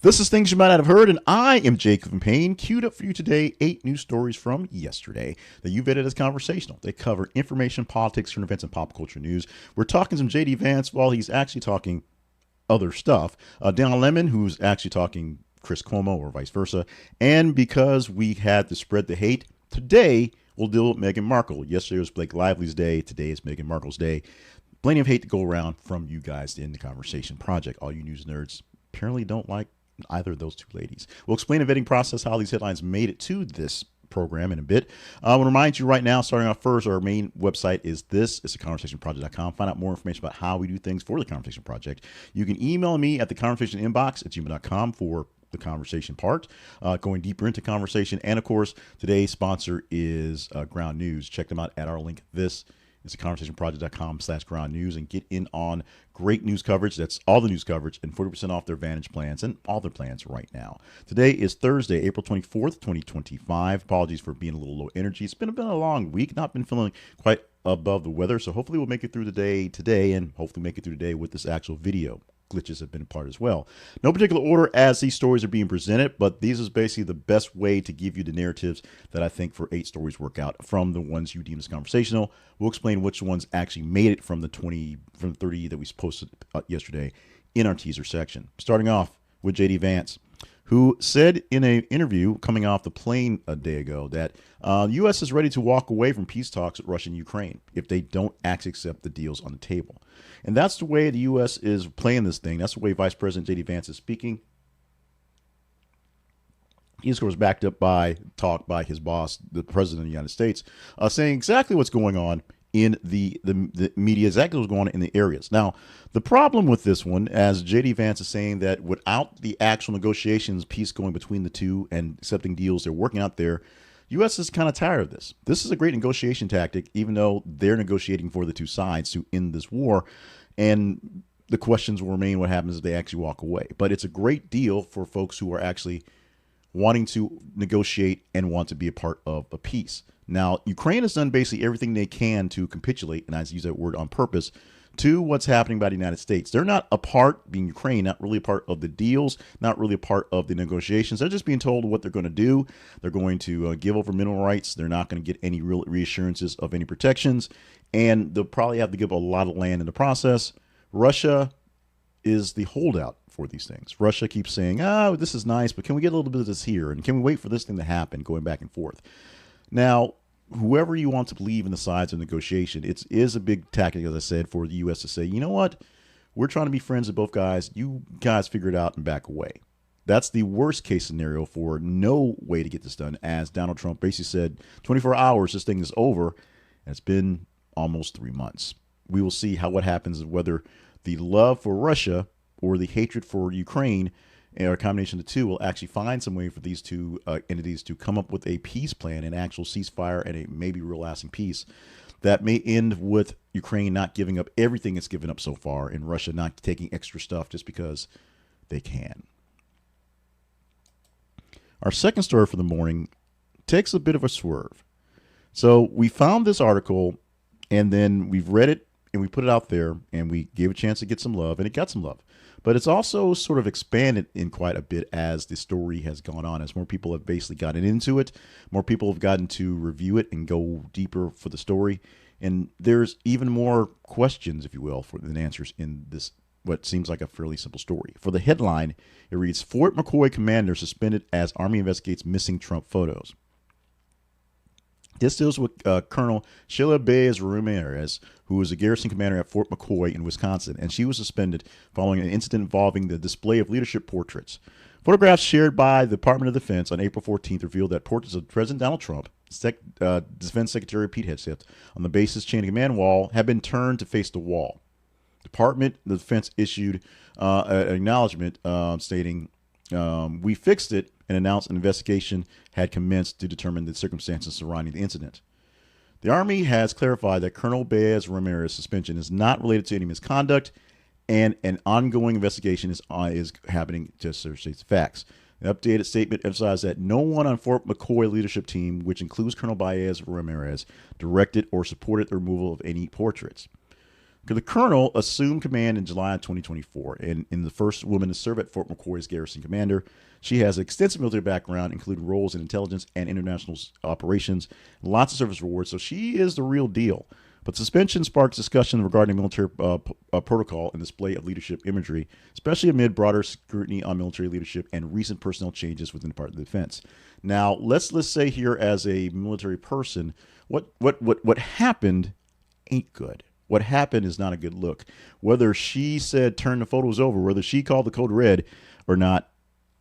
This is Things You Might Not Have Heard, and I am Jacob and Payne. Queued up for you today 8 news stories from yesterday that you vetted as conversational. They cover information, politics, current events, and pop culture news. We're talking some J.D. Vance while he's actually talking other stuff. Dan Lemon, who's actually talking Chris Cuomo or vice versa. And because we had to spread the hate, today we'll deal with Meghan Markle. Yesterday was Blake Lively's day. Today is Meghan Markle's day. Plenty of hate to go around from you guys in the Conversation Project. All you news nerds apparently don't like either of those two ladies. We'll explain the vetting process, how these headlines made it to this program in a bit. I want to remind you right now, starting off first, our main website is this. It's theconversationproject.com. Find out more information about how we do things for the Conversation Project. You can email me at theconversationinbox@gmail.com for the conversation part, going deeper into conversation. And of course, today's sponsor is Ground News. Check them out at our link. This is theconversationproject.com/ground news and get in on great news coverage. That's all the news coverage and 40% off their Vantage plans and all their plans right now. Today is Thursday, April 24th, 2025. Apologies for being a little low energy. It's been a long week, not been feeling quite above the weather. So hopefully we'll make it through the day today and hopefully make it through the day with this actual video. Glitches have been a part as well. No particular order as these stories are being presented, but these is basically the best way to give you the narratives that I think for 8 stories work out from the ones you deem as conversational. We'll explain which ones actually made it from the 30 that we posted yesterday in our teaser section. Starting off with J.D. Vance, who said in an interview coming off the plane a day ago that the U.S. is ready to walk away from peace talks with Russia and Ukraine if they don't actually accept the deals on the table. And that's the way the U.S. is playing this thing. That's the way Vice President J.D. Vance is speaking. He, of course, backed up by talk by his boss, the President of the United States, saying exactly what's going on in the media, exactly what's going on in the areas. Now, the problem with this one, as J.D. Vance is saying that without the actual negotiations, peace going between the two and accepting deals they're working out there, U.S. is kind of tired of this. This is a great negotiation tactic, even though they're negotiating for the two sides to end this war. And the questions will remain what happens if they actually walk away. But it's a great deal for folks who are actually wanting to negotiate and want to be a part of a peace. Now, Ukraine has done basically everything they can to capitulate, and I use that word on purpose, to what's happening by the United States. They're not a part, being Ukraine, not really a part of the deals, not really a part of the negotiations. They're just being told what they're going to do. They're going to give over mineral rights. They're not going to get any real reassurances of any protections, and they'll probably have to give a lot of land in the process. Russia is the holdout for these things. Russia keeps saying, oh, this is nice, but can we get a little bit of this here? And can we wait for this thing to happen, going back and forth? Now, whoever you want to believe in the sides of negotiation, it is a big tactic, as I said, for the U.S. to say, you know what? We're trying to be friends with both guys. You guys figure it out and back away. That's the worst case scenario for no way to get this done, as Donald Trump basically said, 24 hours, this thing is over. And it's been almost 3 months. We will see what happens, whether the love for Russia or the hatred for Ukraine, or a combination of the two, will actually find some way for these two entities to come up with a peace plan, an actual ceasefire, and a maybe real lasting peace that may end with Ukraine not giving up everything it's given up so far, and Russia not taking extra stuff just because they can. Our second story for the morning takes a bit of a swerve. So we found this article, and then we've read it, and we put it out there, and we gave a chance to get some love, and it got some love. But it's also sort of expanded in quite a bit as the story has gone on, as more people have basically gotten into it. More people have gotten to review it and go deeper for the story. And there's even more questions, if you will, than answers in this, what seems like a fairly simple story. For the headline, it reads, Fort McCoy commander suspended as Army investigates missing Trump photos. This deals with Colonel Sheila Baez Ramirez, who was a garrison commander at Fort McCoy in Wisconsin, and she was suspended following an incident involving the display of leadership portraits. Photographs shared by the Department of Defense on April 14th revealed that portraits of President Donald Trump, Defense Secretary Pete Hegseth, on the base's chain of command wall had been turned to face the wall. Department of Defense issued an acknowledgement stating, we fixed it, and announced an investigation had commenced to determine the circumstances surrounding the incident. The Army has clarified that Colonel Baez Ramirez's suspension is not related to any misconduct, and an ongoing investigation is happening to search the facts. The updated statement emphasized that no one on Fort McCoy leadership team, which includes Colonel Baez Ramirez, directed or supported the removal of any portraits. The colonel assumed command in July 2024, and in the first woman to serve at Fort McCoy as garrison commander. She has extensive military background, including roles in intelligence and international operations, lots of service rewards, so she is the real deal. But suspension sparks discussion regarding military protocol and display of leadership imagery, especially amid broader scrutiny on military leadership and recent personnel changes within the Department of Defense. Now, let's say here, as a military person, what happened ain't good. What happened is not a good look. Whether she said turn the photos over, whether she called the code red or not,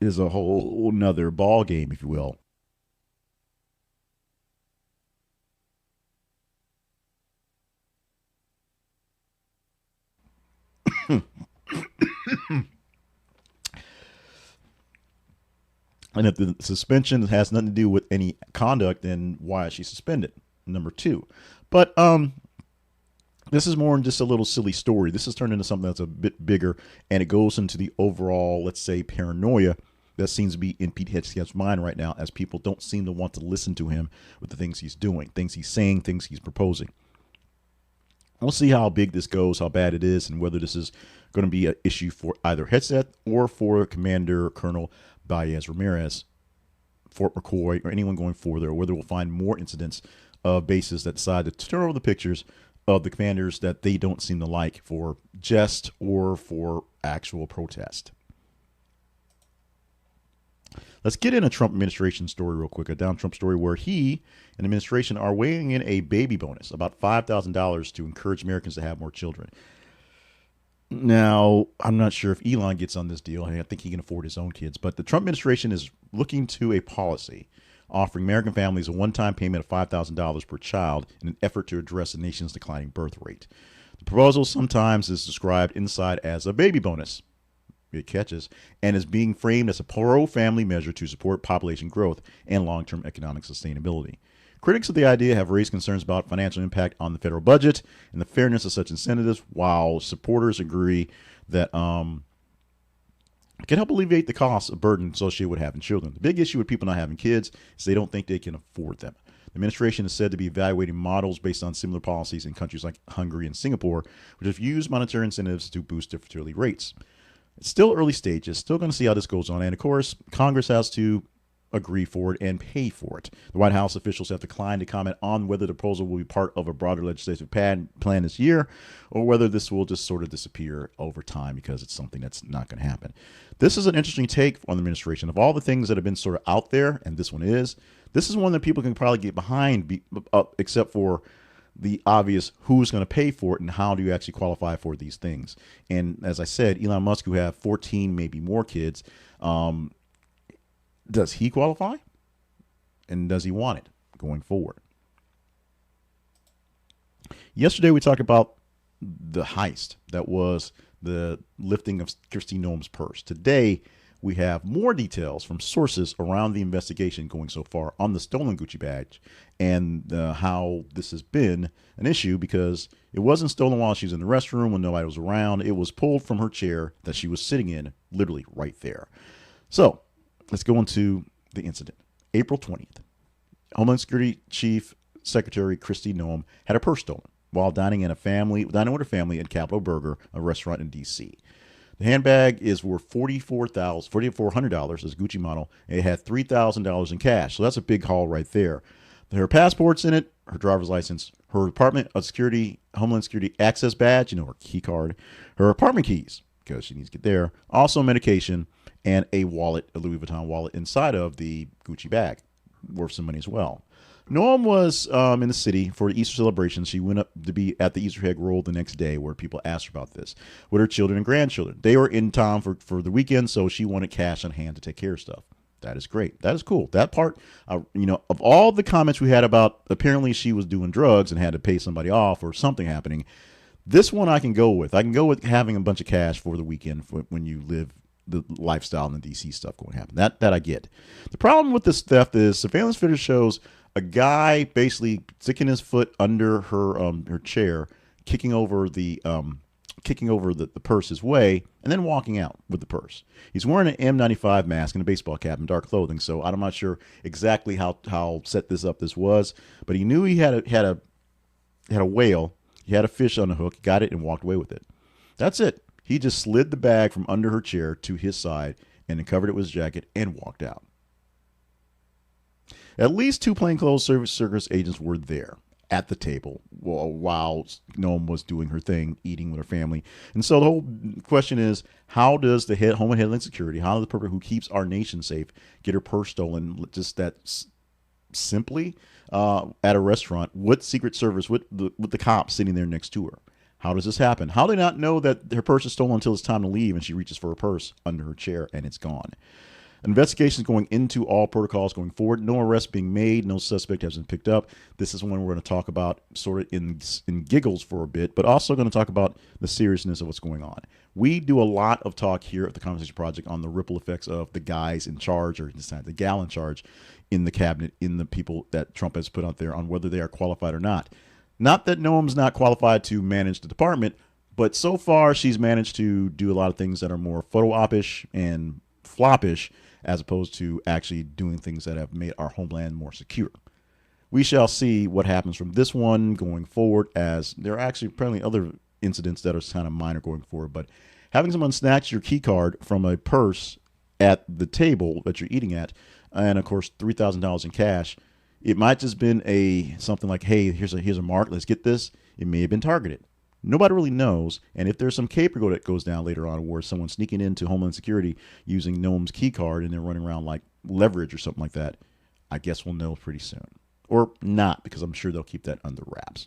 is a whole nother ball game, if you will. And if the suspension has nothing to do with any conduct, then why is she suspended? Number two. But this is more than just a little silly story. This has turned into something that's a bit bigger, and it goes into the overall, let's say, paranoia that seems to be in Pete Hegseth's mind right now, as people don't seem to want to listen to him with the things he's doing, things he's saying, things he's proposing. We'll see how big this goes, how bad it is, and whether this is going to be an issue for either Hegseth or for Commander Colonel Baez Ramirez, Fort McCoy, or anyone going forward there, or whether we'll find more incidents of bases that decide to turn over the pictures of the commanders that they don't seem to like for jest or for actual protest. Let's get in a Trump administration story real quick, a down Trump story where he and the administration are weighing in a baby bonus, about $5,000 to encourage Americans to have more children. Now, I'm not sure if Elon gets on this deal. I think he can afford his own kids, but the Trump administration is looking to a policy offering American families a one-time payment of $5,000 per child in an effort to address the nation's declining birth rate. The proposal sometimes is described inside as a baby bonus. It catches, and is being framed as a pro-family measure to support population growth and long-term economic sustainability. Critics of the idea have raised concerns about financial impact on the federal budget and the fairness of such incentives, while supporters agree that it can help alleviate the cost of burden associated with having children. The big issue with people not having kids is they don't think they can afford them. The administration is said to be evaluating models based on similar policies in countries like Hungary and Singapore, which have used monetary incentives to boost their fertility rates. It's still early stages, still going to see how this goes on. And of course, Congress has to agree for it and pay for it. The White House officials have declined to comment on whether the proposal will be part of a broader legislative plan this year, or whether this will just sort of disappear over time because it's something that's not going to happen. This is an interesting take on the administration. Of all the things that have been sort of out there, and this is one that people can probably get behind, except for the obvious who's going to pay for it and how do you actually qualify for these things. And as I said, Elon Musk, who have 14, maybe more kids, does he qualify? And does he want it going forward? Yesterday, we talked about the heist that was the lifting of Kristi Noem's purse. Today, we have more details from sources around the investigation going so far on the stolen Gucci badge and how this has been an issue because it wasn't stolen while she was in the restroom when nobody was around. It was pulled from her chair that she was sitting in, literally right there. So let's go into the incident. April 20th, Homeland Security Chief Secretary Kristi Noem had her purse stolen while dining with her family at Capitol Burger, a restaurant in D.C. The handbag is worth $4,400 as Gucci model. And it had $3,000 in cash. So that's a big haul right there. Her passport's in it, her driver's license, her Department of Security, Homeland Security access badge, her key card, her apartment keys, because she needs to get there, also medication, and a wallet, a Louis Vuitton wallet inside of the Gucci bag, worth some money as well. Noem was in the city for the Easter celebration. She went up to be at the Easter egg roll the next day where people asked her about this with her children and grandchildren. They were in town for the weekend, so she wanted cash on hand to take care of stuff. That is great. That is cool. That part, of all the comments we had about apparently she was doing drugs and had to pay somebody off or something happening, this one I can go with. I can go with having a bunch of cash for the weekend when you live the lifestyle and the DC stuff going to happen. That I get. The problem with this theft is surveillance footage shows a guy basically sticking his foot under her chair, kicking over the purse his way, and then walking out with the purse. He's wearing an N95 mask and a baseball cap and dark clothing, so I'm not sure exactly how set this was, but he knew he had a whale. He had a fish on the hook, got it, and walked away with it. That's it. He just slid the bag from under her chair to his side and then covered it with his jacket and walked out. At least 2 plainclothes circus agents were there at the table while Noem was doing her thing, eating with her family. And so the whole question is, how does the Homeland Headland Security, how does the person who keeps our nation safe get her purse stolen just that simply at a restaurant with Secret Service, with the cops sitting there next to her? How does this happen? How do they not know that her purse is stolen until it's time to leave and she reaches for her purse under her chair and it's gone? Investigations going into all protocols going forward. No arrest being made. No suspect has been picked up. This is one we're going to talk about sort of in giggles for a bit, but also going to talk about the seriousness of what's going on. We do a lot of talk here at the Conversation Project on the ripple effects of the guys in charge, or this time the gal in charge in the cabinet, in the people that Trump has put out there on whether they are qualified or not. Not that Noem's not qualified to manage the department, but so far she's managed to do a lot of things that are more photo op-ish and floppish, as opposed to actually doing things that have made our homeland more secure. We shall see what happens from this one going forward, as there are actually apparently other incidents that are kind of minor going forward. But having someone snatch your key card from a purse at the table that you're eating at, and of course $3,000 in cash, it might just been something like, hey, here's a mark, let's get this. It may have been targeted. Nobody really knows, and if there's some caper that goes down later on where someone's sneaking into Homeland Security using Noem's key card and they're running around like leverage or something like that, I guess we'll know pretty soon. Or not, because I'm sure they'll keep that under wraps.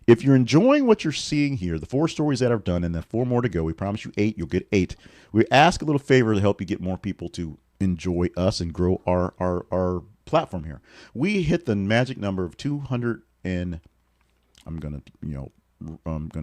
If you're enjoying what you're seeing here, the 4 stories that I've done and the 4 more to go, we promise you 8, you'll get 8. We ask a little favor to help you get more people to enjoy us and grow our platform here. We hit the magic number of 200 and I'm gonna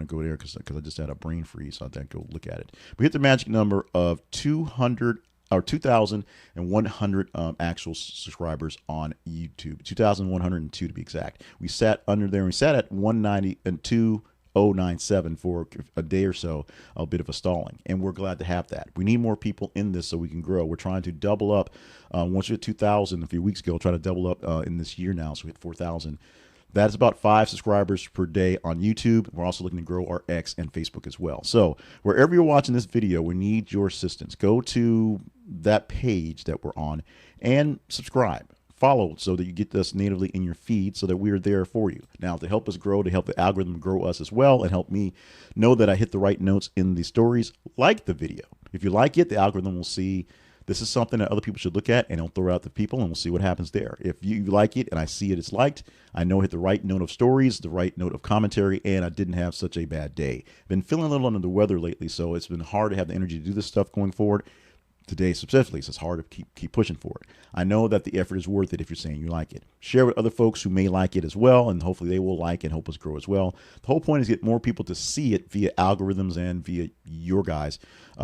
go there because I just had a brain freeze, so I had to go look at it. We hit the magic number of 2,100 actual subscribers on YouTube, 2,102 to be exact. We sat under there, and we sat at 190 and 2097 for a day or so, a bit of a stalling, and we're glad to have that. We need more people in this so we can grow. We're trying to double up. Once we hit 2,000 a few weeks ago, try to double up in this year now, so we hit 4,000. That's about 5 subscribers per day on YouTube. We're also looking to grow our X and Facebook as well. So wherever you're watching this video, we need your assistance. Go to that page that we're on and subscribe. Follow so that you get us natively in your feed so that we're there for you. Now, to help us grow, to help the algorithm grow us as well, and help me know that I hit the right notes in the stories, like the video. If you like it, the algorithm will see this is something that other people should look at, and it'll throw out the people, and we'll see what happens there. If you like it and I see it's liked, I know I hit the right note of stories, the right note of commentary, and I didn't have such a bad day. Been feeling a little under the weather lately, so it's been hard to have the energy to do this stuff going forward. Today specifically, so it's hard to keep pushing for it. I know that the effort is worth it if you're saying you like it. Share with other folks who may like it as well, and hopefully they will like and help us grow as well. The whole point is get more people to see it via algorithms and via your guys,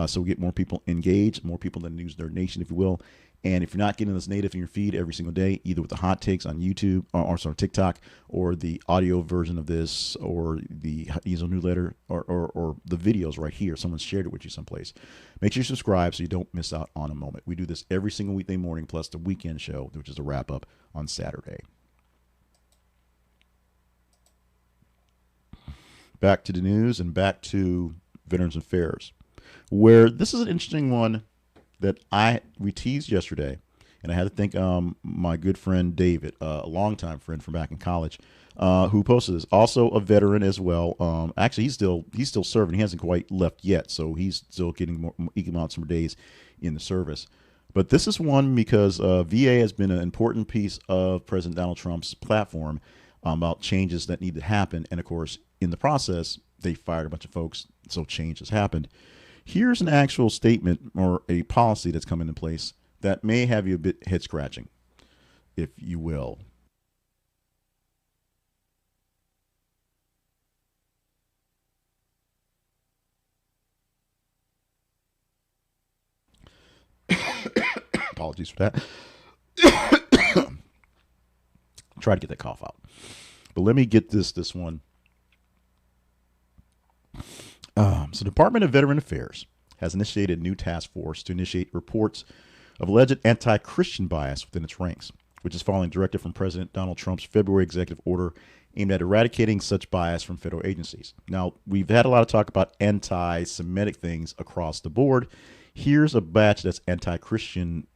so we get more people engaged, more people that use their nation, if you will. And if you're not getting this native in your feed every single day, either with the hot takes on YouTube or TikTok, or the audio version of this, or the Easel newsletter, or the videos right here, someone shared it with you someplace, make sure you subscribe so you don't miss out on a moment. We do this every single weekday morning, plus the weekend show, which is a wrap up on Saturday. Back to the news and back to Veterans Affairs, where this is an interesting one that we teased yesterday, and I had to thank my good friend David, a longtime friend from back in college, who posted this. Also a veteran as well. Actually, he's still serving. He hasn't quite left yet, so he's still eking out some days in the service. But this is one because VA has been an important piece of President Donald Trump's platform about changes that need to happen, and of course, in the process, they fired a bunch of folks, so change has happened. Here's an actual statement or a policy that's come into place that may have you a bit head scratching, if you will. Apologies for that. Try to get that cough out. But let me get this one. So the Department of Veteran Affairs has initiated a new task force to initiate reports of alleged anti-Christian bias within its ranks, which is following directive from President Donald Trump's February executive order aimed at eradicating such bias from federal agencies. Now, we've had a lot of talk about anti-Semitic things across the board. Here's a batch that's anti-Christian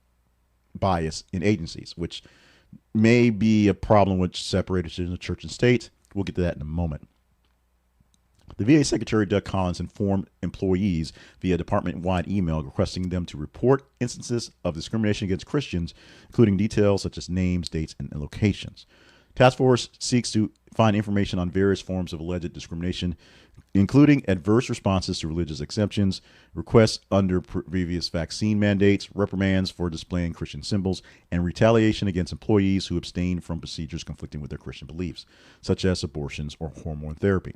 bias in agencies, which may be a problem with separation of church and state. We'll get to that in a moment. The VA Secretary Doug Collins informed employees via department-wide email requesting them to report instances of discrimination against Christians, including details such as names, dates, and locations. Task Force seeks to find information on various forms of alleged discrimination, including adverse responses to religious exemptions, requests under previous vaccine mandates, reprimands for displaying Christian symbols, and retaliation against employees who abstain from procedures conflicting with their Christian beliefs, such as abortions or hormone therapy.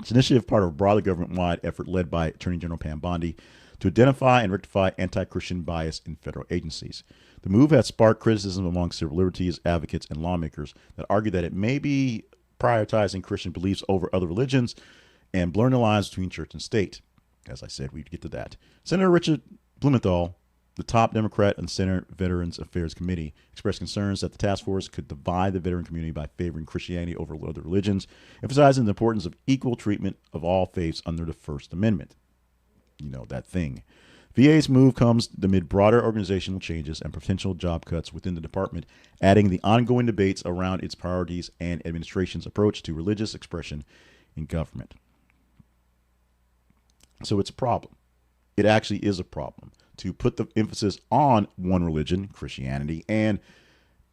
This initiative is part of a broader government-wide effort led by Attorney General Pam Bondi to identify and rectify anti-Christian bias in federal agencies. The move has sparked criticism among civil liberties advocates and lawmakers that argue that it may be prioritizing Christian beliefs over other religions and blurring the lines between church and state. As I said, we'd get to that. Senator Richard Blumenthal, the top Democrat on the Senate Veterans Affairs Committee, expressed concerns that the task force could divide the veteran community by favoring Christianity over other religions, emphasizing the importance of equal treatment of all faiths under the First Amendment. You know, that thing. VA's move comes amid broader organizational changes and potential job cuts within the department, adding the ongoing debates around its priorities and administration's approach to religious expression in government. So it's a problem. It actually is a problem to put the emphasis on one religion, Christianity, and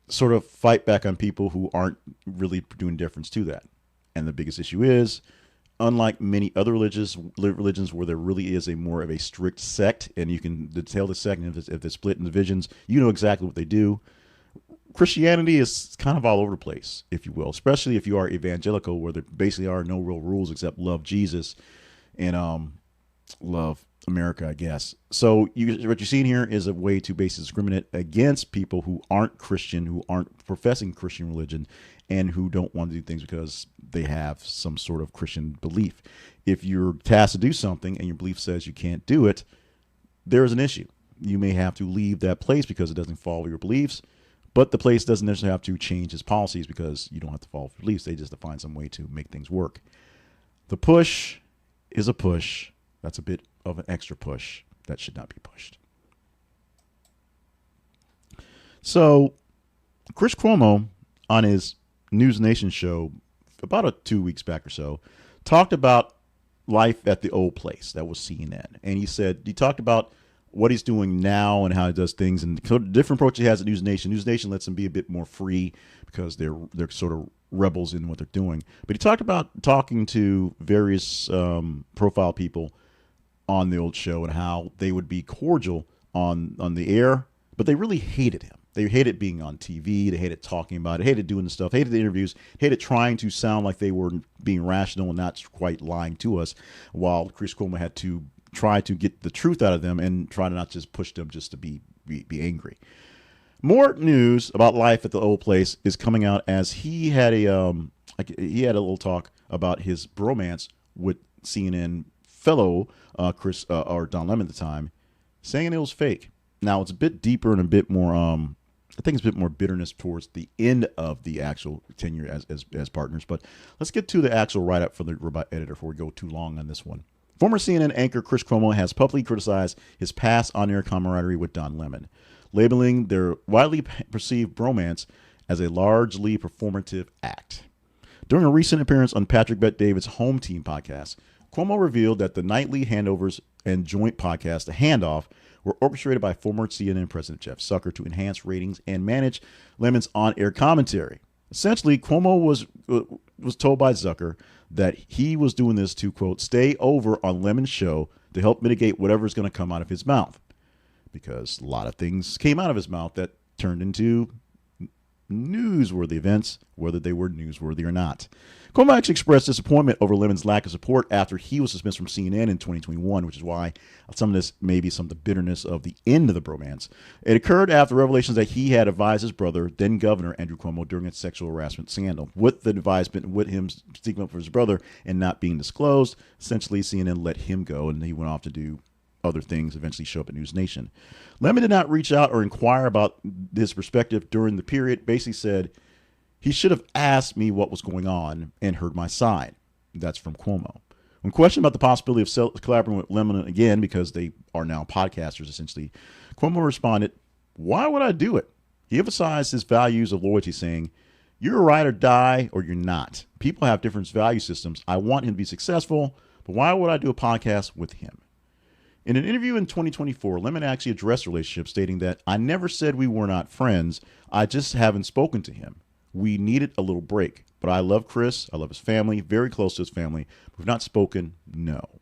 sort of fight back on people who aren't really doing difference to that. And the biggest issue is, unlike many other religions where there really is a more of a strict sect, and you can detail the sect, and if they're split in divisions, you know exactly what they do. Christianity is kind of all over the place, if you will, especially if you are evangelical, where there basically are no real rules except love Jesus and love America, I guess. So what you're seeing here is a way to basically discriminate against people who aren't Christian, who aren't professing Christian religion, and who don't want to do things because they have some sort of Christian belief. If you're tasked to do something and your belief says you can't do it, there's an issue. You may have to leave that place because it doesn't follow your beliefs, but the place doesn't necessarily have to change its policies because you don't have to follow beliefs. They just have to find some way to make things work. The push is a push. That's a bit of an extra push that should not be pushed. So, Chris Cuomo, on his News Nation show about 2 weeks back or so, talked about life at the old place. That was CNN. And he talked about what he's doing now and how he does things and the different approach he has at News Nation. News Nation lets him be a bit more free because they're sort of rebels in what they're doing. But he talked about talking to various profile people on the old show and how they would be cordial on the air, but they really hated him. They hated being on TV. They hated talking about it, hated doing the stuff, hated the interviews, hated trying to sound like they were being rational and not quite lying to us, while Chris Cuomo had to try to get the truth out of them and try to not just push them just to be angry. More news about life at the old place is coming out as he had a little talk about his bromance with CNN fellow Chris or Don Lemon at the time, saying it was fake. Now it's a bit deeper and a bit more. I think it's a bit more bitterness towards the end of the actual tenure as partners. But let's get to the actual write-up for the robot editor before we go too long on this one. Former CNN anchor Chris Cuomo has publicly criticized his past on-air camaraderie with Don Lemon, labeling their widely perceived bromance as a largely performative act. During a recent appearance on Patrick Bet-David's Home Team podcast, Cuomo revealed that the nightly handovers and joint podcast, The Handoff, were orchestrated by former CNN President Jeff Zucker to enhance ratings and manage Lemon's on-air commentary. Essentially, Cuomo was told by Zucker that he was doing this to, quote, stay over on Lemon's show to help mitigate whatever's going to come out of his mouth. Because a lot of things came out of his mouth that turned into newsworthy events, whether they were newsworthy or not. Cuomo actually expressed disappointment over Lemon's lack of support after he was dismissed from CNN in 2021, which is why some of this may be some of the bitterness of the end of the bromance. It occurred after revelations that he had advised his brother, then Governor Andrew Cuomo, during a sexual harassment scandal. With the advisement, with him speaking up for his brother and not being disclosed, essentially CNN let him go, and he went off to do other things, eventually show up at News Nation. Lemon did not reach out or inquire about his perspective during the period, basically said He should have asked me what was going on and heard my side. That's from Cuomo. When questioned about the possibility of collaborating with Lemon again, because they are now podcasters essentially, Cuomo responded, "Why would I do it?" He emphasized his values of loyalty, saying, "You're a ride or die or you're not. People have different value systems. I want him to be successful, but why would I do a podcast with him?" In an interview in 2024, Lemon actually addressed the relationship, stating that, "I never said we were not friends. I just haven't spoken to him. We needed a little break. But I love Chris. I love his family, very close to his family. We've not spoken, no."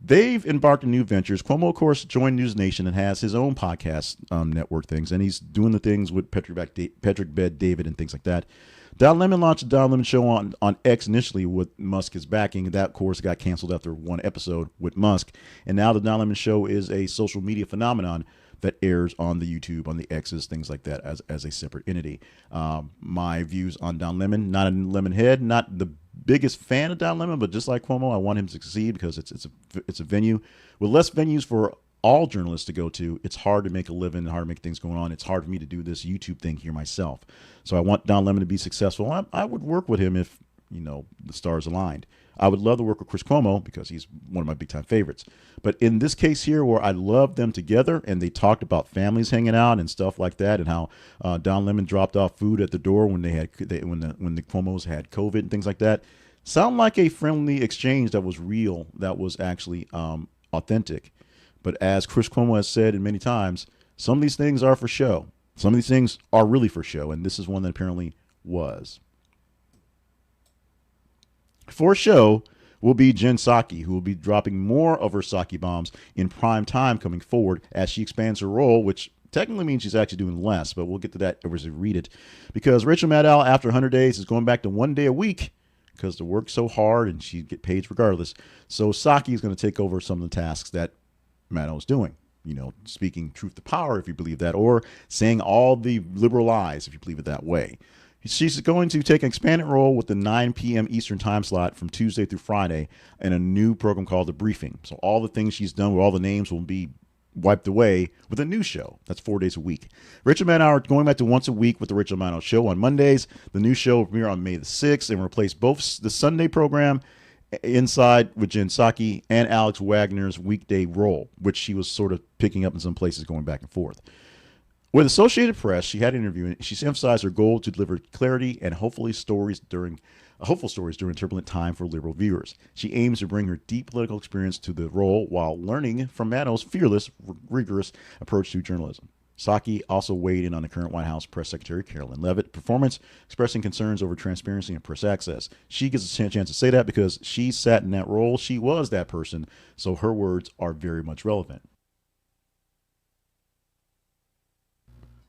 They've embarked on new ventures. Cuomo, of course, joined News Nation and has his own podcast network things, and he's doing the things with Patrick Bet David and things like that. Don Lemon launched the Don Lemon Show on X initially with Musk's backing. That, of course, got canceled after one episode with Musk. And now the Don Lemon Show is a social media phenomenon that airs on the YouTube, on the X's, things like that, as a separate entity. My views on Don Lemon, not a Lemon head, not the biggest fan of Don Lemon, but just like Cuomo, I want him to succeed because it's a venue. With less venues for all journalists to go to, it's hard to make a living and hard to make things going on. It's hard for me to do this YouTube thing here myself. So I want Don Lemon to be successful. I would work with him if, the stars aligned. I would love to work with Chris Cuomo because he's one of my big time favorites. But in this case here, where I love them together and they talked about families hanging out and stuff like that, and how Don Lemon dropped off food at the door when when the Cuomos had COVID and things like that, sound like a friendly exchange that was real, that was actually authentic. But as Chris Cuomo has said many times, some of these things are for show. Some of these things are really for show, and this is one that apparently was. For show will be Jen Psaki, who will be dropping more of her Psaki bombs in prime time coming forward as she expands her role, which technically means she's actually doing less, but we'll get to that as we read it. Because Rachel Maddow, after 100 days, is going back to 1 day a week because the work's so hard and she get paid regardless. So Psaki is going to take over some of the tasks that Maddow is doing. Speaking truth to power, if you believe that, or saying all the liberal lies, if you believe it that way. She's going to take an expanded role with the 9 p.m. Eastern time slot from Tuesday through Friday in a new program called The Briefing. So all the things she's done with all the names will be wiped away with a new show. That's 4 days a week. Rachel Maddow are going back to once a week with the Rachel Maddow Show on Mondays. The new show will premiere on May the 6th and replace both the Sunday program Inside with Jen Psaki and Alex Wagner's weekday role, which she was sort of picking up in some places, going back and forth. With Associated Press, she had an interview and she emphasized her goal to deliver clarity and hopeful stories during a turbulent time for liberal viewers. She aims to bring her deep political experience to the role while learning from Maddow's fearless, rigorous approach to journalism. Psaki also weighed in on the current White House Press Secretary Carolyn Leavitt performance, expressing concerns over transparency and press access. She gets a chance to say that because she sat in that role. She was that person, so her words are very much relevant.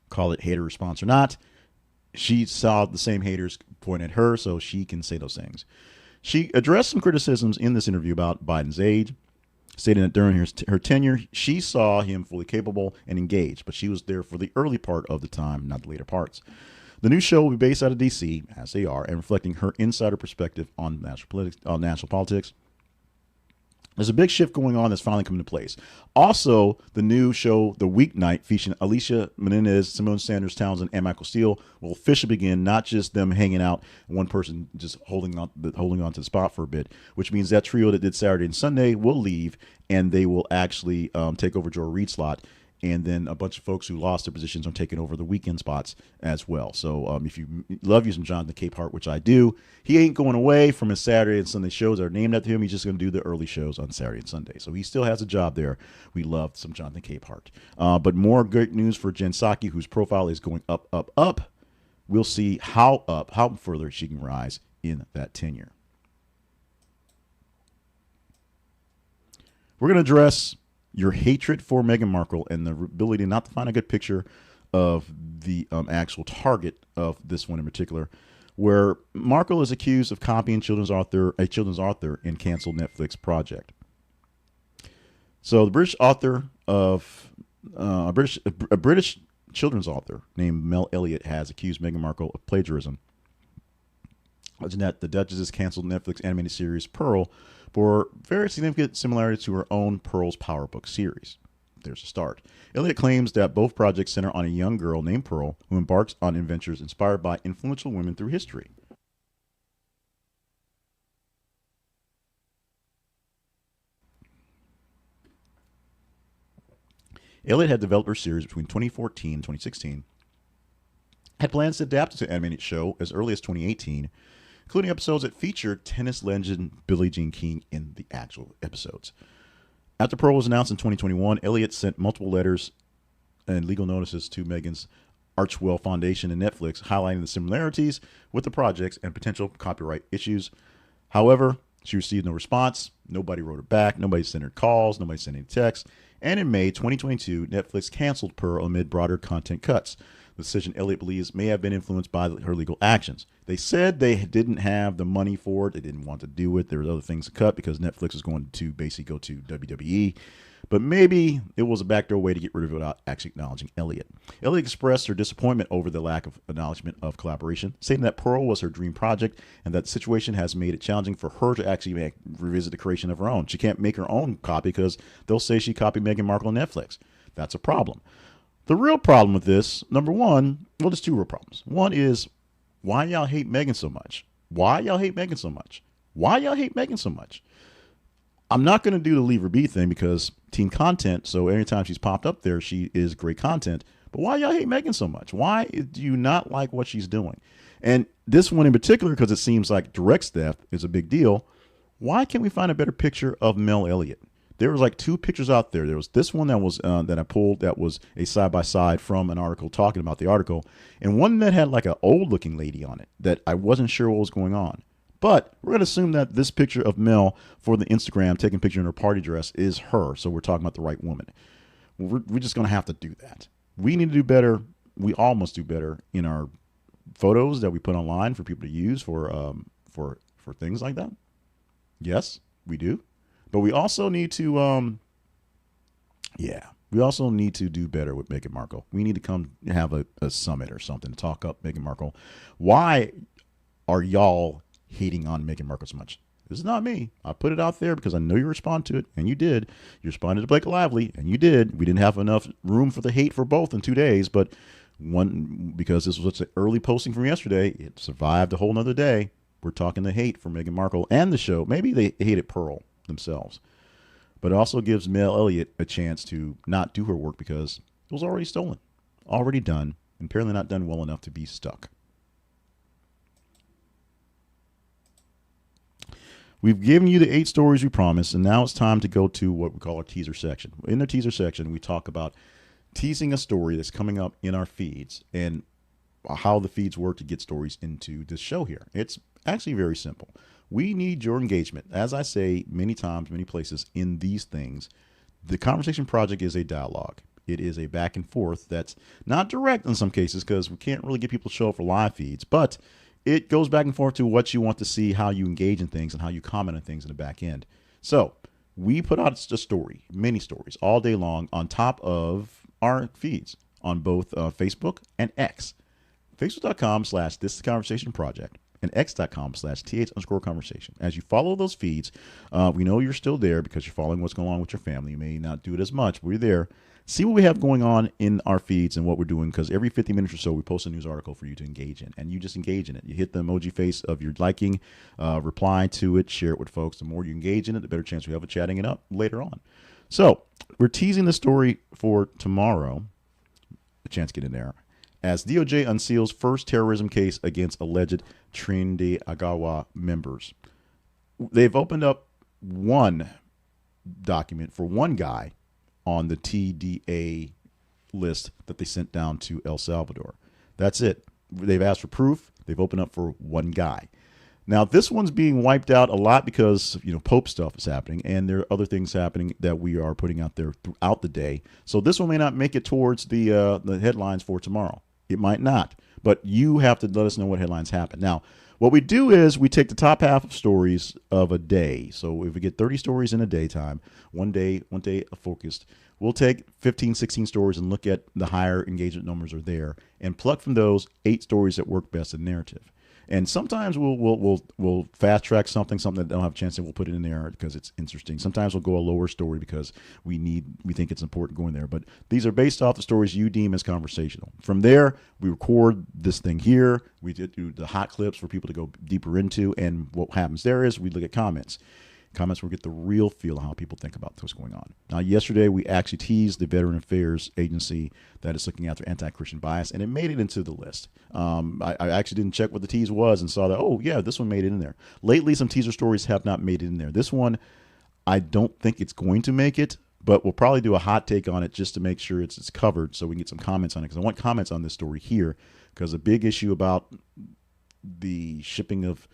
Call it hater response or not, she saw the same haters point at her, so she can say those things. She addressed some criticisms in this interview about Biden's age, stating that during her tenure, she saw him fully capable and engaged, but she was there for the early part of the time, not the later parts. The new show will be based out of D.C., as they are, and reflecting her insider perspective on national politics. There's a big shift going on that's finally coming to place. Also, the new show, The Weeknight, featuring Alicia Menendez, Simone Sanders Townsend, and Michael Steele, will officially begin. Not just them hanging out, one person just holding on to the spot for a bit, which means that trio that did Saturday and Sunday will leave, and they will actually take over Joe Reed's slot. And then a bunch of folks who lost their positions are taking over the weekend spots as well. So if you love you some Jonathan Capehart, which I do, he ain't going away from his Saturday and Sunday shows that are named after him. He's just going to do the early shows on Saturday and Sunday. So he still has a job there. We love some Jonathan Capehart. But more great news for Jen Psaki, whose profile is going up, up, up. We'll see how further she can rise in that tenure. We're going to address your hatred for Meghan Markle and the ability not to find a good picture of the actual target of this one in particular, where Markle is accused of copying a children's author in canceled Netflix project. So the British author of a British children's author named Mel Elliott has accused Meghan Markle of plagiarism. The Duchess's canceled Netflix animated series Pearl bore very significant similarities to her own Pearl's Power Book series. there's a start. Elliott claims that both projects center on a young girl named Pearl who embarks on adventures inspired by influential women through history. Elliott had developed her series between 2014 and 2016, had plans to adapt it to an animated show as early as 2018, including episodes that featured tennis legend Billie Jean King in the actual episodes. After Pearl was announced in 2021, Elliott sent multiple letters and legal notices to Meghan's Archwell Foundation and Netflix, highlighting the similarities with the projects and potential copyright issues. However, she received no response. Nobody wrote her back. Nobody sent her calls. Nobody sent any texts. And in May 2022, Netflix canceled Pearl amid broader content cuts. The decision, Elliott believes, may have been influenced by her legal actions. They said they didn't have the money for it. They didn't want to do it. There were other things to cut because Netflix is going to basically go to WWE. But maybe it was a backdoor way to get rid of it without actually acknowledging Elliott. Elliott expressed her disappointment over the lack of acknowledgement of collaboration, stating that Pearl was her dream project and that the situation has made it challenging for her to actually revisit the creation of her own. She can't make her own copy because they'll say she copied Meghan Markle on Netflix. That's a problem. The real problem with this, number one, well, there's two real problems. One is, why y'all hate Meghan so much? Why y'all hate Meghan so much? Why y'all hate Meghan so much? I'm not going to do the Leave Her Be thing because team content, so anytime she's popped up there, she is great content. But why y'all hate Meghan so much? Why do you not like what she's doing? And this one in particular, because it seems like direct theft is a big deal, why can't we find a better picture of Mel Elliott? There was like two pictures out there. There was this one that was that I pulled that was a side-by-side from an article talking about the article, and one that had like an old-looking lady on it that I wasn't sure what was going on. But we're going to assume that this picture of Mel for the Instagram taking a picture in her party dress is her, so we're talking about the right woman. We're just going to have to do that. We need to do better. We all must do better in our photos that we put online for people to use for things like that. Yes, we do. But we also need to, we also need to do better with Meghan Markle. We need to come have a summit or something to talk up Meghan Markle. Why are y'all hating on Meghan Markle so much? This is not me. I put it out there because I know you respond to it, and you did. You responded to Blake Lively, and you did. We didn't have enough room for the hate for both in 2 days, but because this was such an early posting from yesterday, it survived a whole nother day. We're talking the hate for Meghan Markle and the show. Maybe they hated Pearl themselves, but it also gives Mel Elliott a chance to not do her work because it was already stolen, already done, and apparently not done well enough to be stuck. We've given you the 8 stories we promised, and now it's time to go to what we call our teaser section. In the teaser section, we talk about teasing a story that's coming up in our feeds and how the feeds work to get stories into this show here. It's actually very simple. We need your engagement. As I say many times, many places in these things, the Conversation Project is a dialogue. It is a back and forth that's not direct in some cases because we can't really get people to show up for live feeds, but it goes back and forth to what you want to see, how you engage in things, and how you comment on things in the back end. So we put out a story, many stories, all day long on top of our feeds on both Facebook and X. Facebook.com/This is the Conversation Project and X.com/TH_conversation. As you follow those feeds, we know you're still there because you're following what's going on with your family. You may not do it as much, but we're there. See what we have going on in our feeds and what we're doing, because every 50 minutes or so, we post a news article for you to engage in, and you just engage in it. You hit the emoji face of your liking, reply to it, share it with folks. The more you engage in it, the better chance we have of chatting it up later on. So we're teasing the story for tomorrow, a chance to get in there, as DOJ unseals first terrorism case against alleged Trinity Agawa members. They've opened up one document for one guy on the TDA list that they sent down to El Salvador. That's it. They've asked for proof. They've opened up for one guy. Now, this one's being wiped out a lot because, Pope stuff is happening, and there are other things happening that we are putting out there throughout the day. So this one may not make it towards the headlines for tomorrow. It might not, but you have to let us know what headlines happen. Now, what we do is we take the top half of stories of a day. So if we get 30 stories in a daytime, one day focused, we'll take 15, 16 stories and look at the higher engagement numbers are there and pluck from those 8 stories that work best in narrative. And sometimes we'll fast track something that don't have a chance, and we'll put it in there because it's interesting. Sometimes we'll go a lower story because we think it's important going there. But these are based off the stories you deem as conversational. From there, we record this thing here. We do the hot clips for people to go deeper into, and what happens there is we look at comments. Comments where we get the real feel of how people think about what's going on. Now, yesterday we actually teased the Veteran Affairs Agency that is looking after anti-Christian bias, and it made it into the list. I actually didn't check what the tease was and saw that, oh, yeah, this one made it in there. Lately, some teaser stories have not made it in there. This one, I don't think it's going to make it, but we'll probably do a hot take on it just to make sure it's covered so we can get some comments on it, because I want comments on this story here, because a big issue about the shipping of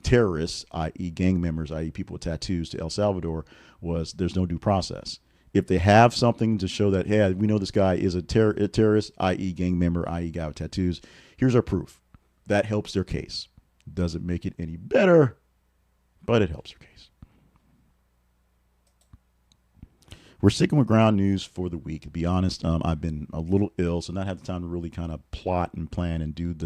terrorists, i.e. gang members, i.e. people with tattoos, to El Salvador was there's no due process. If they have something to show that, hey, we know this guy is a terrorist, i.e. gang member, i.e. guy with tattoos, here's our proof. That helps their case. Doesn't make it any better, but it helps their case. We're sticking with ground news for the week. To be honest, I've been a little ill, so not had the time to really kind of plot and plan and do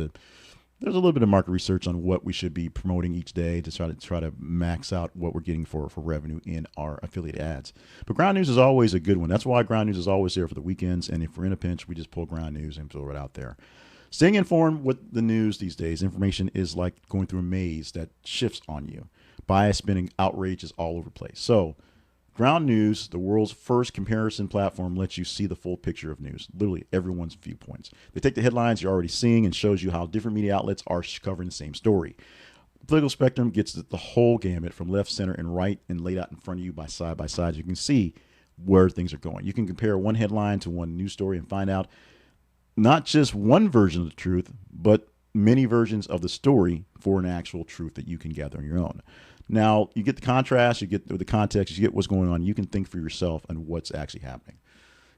there's a little bit of market research on what we should be promoting each day to try to max out what we're getting for revenue in our affiliate ads. But ground news is always a good one. That's why ground news is always there for the weekends. And if we're in a pinch, we just pull ground news and throw it out there. Staying informed with the news these days, information is like going through a maze that shifts on you. Bias, spinning, outrage is all over the place. So ground news, the world's first comparison platform, lets you see the full picture of news, literally everyone's viewpoints. They take the headlines you're already seeing and shows you how different media outlets are covering the same story. The political spectrum gets the whole gamut from left, center, and right, and laid out in front of you by side. You can see where things are going. You can compare one headline to one news story and find out not just one version of the truth, but many versions of the story for an actual truth that you can gather on your own. Now, you get the contrast, you get the context, you get what's going on. You can think for yourself on what's actually happening.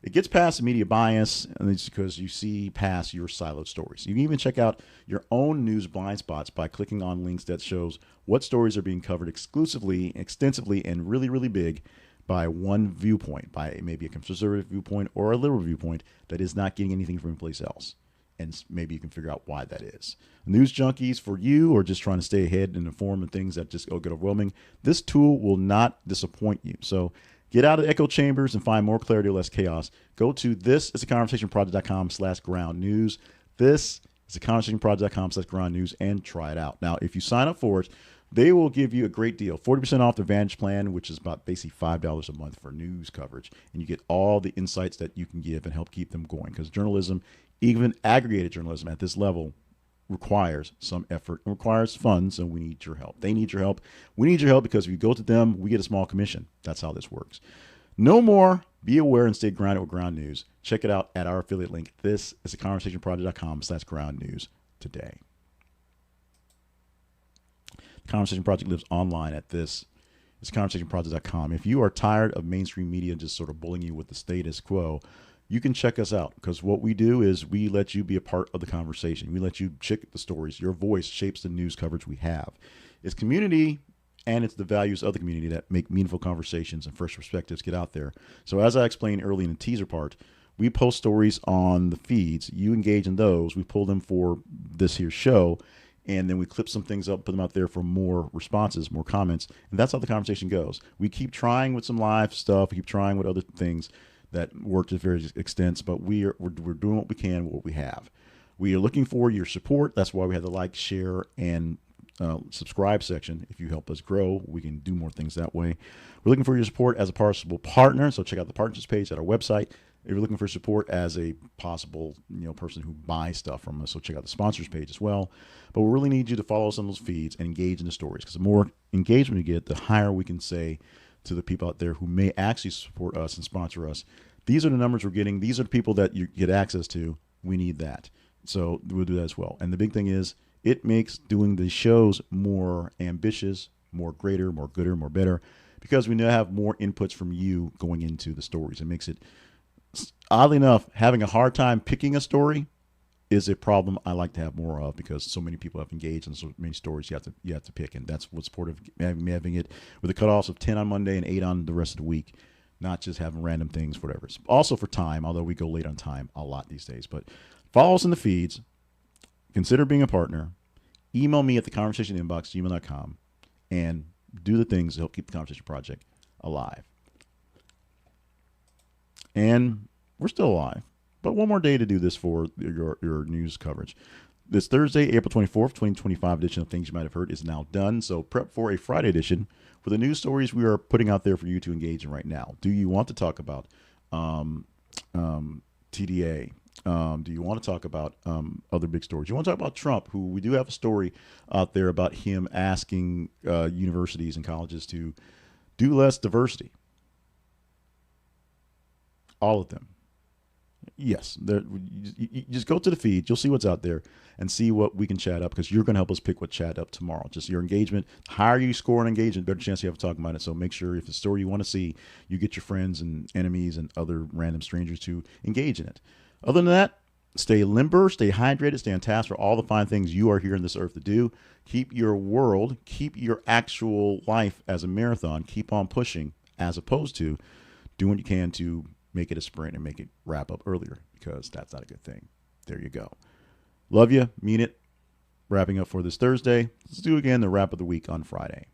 It gets past the media bias, and it's because you see past your siloed stories. You can even check out your own news blind spots by clicking on links that shows what stories are being covered exclusively, extensively, and really, really big by one viewpoint, by maybe a conservative viewpoint or a liberal viewpoint that is not getting anything from anyplace else. And maybe you can figure out why that is. News junkies for you, or just trying to stay ahead and inform of things that just get overwhelming, this tool will not disappoint you. So get out of echo chambers and find more clarity or less chaos. Go to thisisaconversationproject.com/ground news. This is theconversationproject.com/ground news and try it out. Now, if you sign up for it, they will give you a great deal, 40% off the Vance plan, which is about basically $5 a month for news coverage. And you get all the insights that you can give and help keep them going, because journalism, even aggregated journalism at this level, requires some effort and requires funds, and we need your help. They need your help. We need your help, because if you go to them, we get a small commission. That's how this works. No more. Be aware and stay grounded with ground news. Check it out at our affiliate link. This is theconversationproject.com/ground news today. The Conversation Project lives online at this. It's conversationproject.com. If you are tired of mainstream media just sort of bullying you with the status quo, you can check us out, because what we do is we let you be a part of the conversation. We let you check the stories. Your voice shapes the news coverage we have. It's community, and it's the values of the community that make meaningful conversations and fresh perspectives get out there. So as I explained early in the teaser part, we post stories on the feeds. You engage in those. We pull them for this here show, and then we clip some things up, put them out there for more responses, more comments, and that's how the conversation goes. We keep trying with some live stuff. We keep trying with other things that work to various extents, but we're doing what we can with what we have. We are looking for your support. That's why we have the like, share, and subscribe section. If you help us grow, we can do more things that way. We're looking for your support as a possible partner, so check out the partnerships page at our website. If you're looking for support as a possible person who buys stuff from us, so check out the sponsors page as well. But we really need you to follow us on those feeds and engage in the stories, because the more engagement we get, the higher we can say to the people out there who may actually support us and sponsor us, these are the numbers we're getting. These are the people that you get access to. We need that. So we'll do that as well. And the big thing is, it makes doing the shows more ambitious, more greater, more gooder, more better, because we now have more inputs from you going into the stories. It makes it, oddly enough, having a hard time picking a story is a problem I like to have more of, because so many people have engaged in so many stories you have to pick, and that's what's part of having it with the cutoffs of 10 on Monday and 8 on the rest of the week, not just having random things, whatever. It's also for time, although we go late on time a lot these days. But follow us in the feeds. consider being a partner. Email me at theconversationinbox@gmail.com and do the things to help keep the Conversation Project alive. And we're still alive, but one more day to do this for your news coverage. This Thursday, April 24th, 2025 edition of Things You Might Have Heard is now done. So prep for a Friday edition for the news stories we are putting out there for you to engage in right now. Do you want to talk about TDA? Do you want to talk about other big stories? Do you want to talk about Trump, who we do have a story out there about him asking universities and colleges to do less diversity? All of them. Yes, you just go to the feed. You'll see what's out there and see what we can chat up, because you're going to help us pick what chat up tomorrow. Just your engagement. The higher you score on engagement, better chance you have to talk about it. So make sure if it's a story you want to see, you get your friends and enemies and other random strangers to engage in it. Other than that, stay limber, stay hydrated, stay on task for all the fine things you are here on this earth to do. Keep your world, keep your actual life as a marathon. Keep on pushing, as opposed to doing what you can to make it a sprint and make it wrap up earlier, because that's not a good thing. There you go. Love you. Mean it. Wrapping up for this Thursday. Let's do again the wrap of the week on Friday.